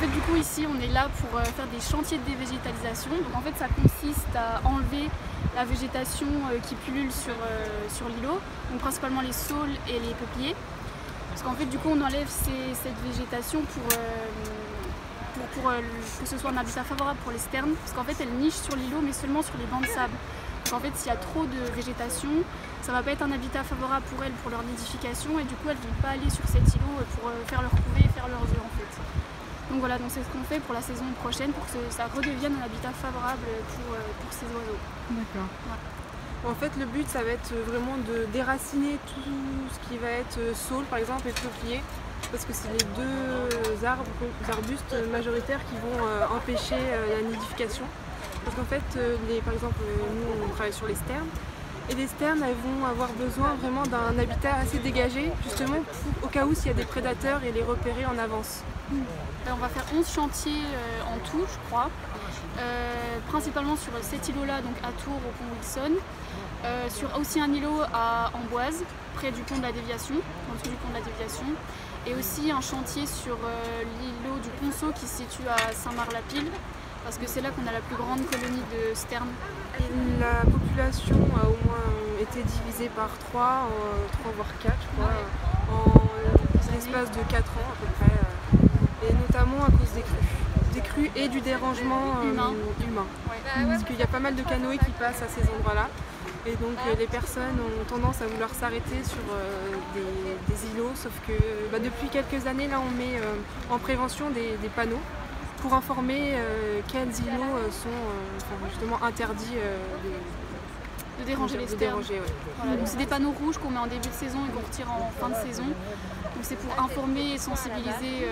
fait du coup ici on est là pour faire des chantiers de dévégétalisation. Donc en fait ça consiste à enlever la végétation qui pullule sur l'îlot, donc principalement les saules et les peupliers. Parce qu'en fait du coup on enlève cette végétation pour que ce soit un habitat favorable pour les sternes, parce qu'en fait elles nichent sur l'îlot mais seulement sur les bancs de sable. Donc en fait s'il y a trop de végétation, ça va pas être un habitat favorable pour elles, pour leur nidification, et du coup elles ne vont pas aller sur cet îlot pour faire leur couvée et faire leurs œufs en fait. Donc voilà, donc c'est ce qu'on fait pour la saison prochaine, pour que ça redevienne un habitat favorable pour ces oiseaux. D'accord. Voilà. En fait, le but, ça va être vraiment de déraciner tout ce qui va être saule, par exemple, et peuplier, parce que c'est les deux arbustes majoritaires qui vont empêcher la nidification. Parce qu'en fait, par exemple, nous, on travaille sur les sternes, et les sternes, elles vont avoir besoin vraiment d'un habitat assez dégagé, justement, au cas où s'il y a des prédateurs, et les repérer en avance. On va faire 11 chantiers en tout, je crois, principalement sur cet îlot-là, donc à Tours, au pont Wilson, sur aussi un îlot à Amboise, près du pont de la Déviation, en dessous du pont de la Déviation, et aussi un chantier sur l'îlot du Ponceau qui se situe à Saint-Marc-la-Pile, parce que c'est là qu'on a la plus grande colonie de sternes. La population a au moins été divisée par 3 voire 4, je crois, en l'espace de 4 ans à peu près. Et notamment à cause des crues et du dérangement humain. Ouais. Parce qu'il y a pas mal de canoës qui passent à ces endroits-là. Et donc les personnes ont tendance à vouloir s'arrêter sur des îlots, sauf que depuis quelques années, là, on met en prévention des panneaux pour informer quels îlots sont justement interdits de déranger les sternes. Ouais. Voilà, donc c'est des panneaux rouges qu'on met en début de saison et qu'on retire en fin de saison. Donc c'est pour informer et sensibiliser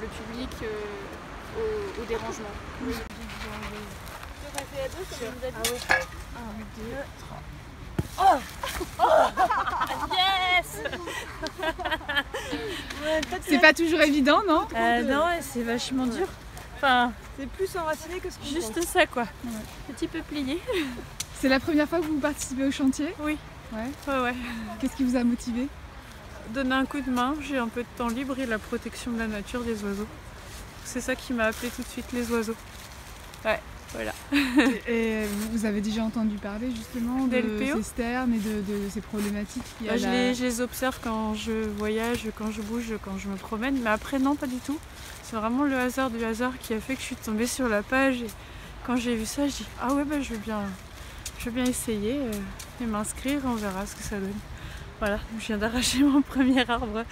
le public au dérangement. Oui. Yes. C'est pas toujours évident, non? Non, c'est vachement dur. Enfin, C'est plus enraciné que ce qu'on pense. juste ça quoi. Petit peu plié. C'est la première fois que vous participez au chantier? Oui. Ouais. Ouais. Qu'est-ce qui vous a motivé? Donner un coup de main, j'ai un peu de temps libre et la protection de la nature des oiseaux. C'est ça qui m'a appelé tout de suite les oiseaux. Ouais, voilà. Et vous avez déjà entendu parler justement de LPO? ces sternes et de ces problématiques qu'il y a Je les observe quand je voyage, quand je bouge, quand je me promène, mais après non, pas du tout. C'est vraiment le hasard du hasard qui a fait que je suis tombée sur la page, et quand j'ai vu ça, je dis ah ouais, je veux bien essayer et m'inscrire, on verra ce que ça donne. Voilà, je viens d'arracher mon premier arbre.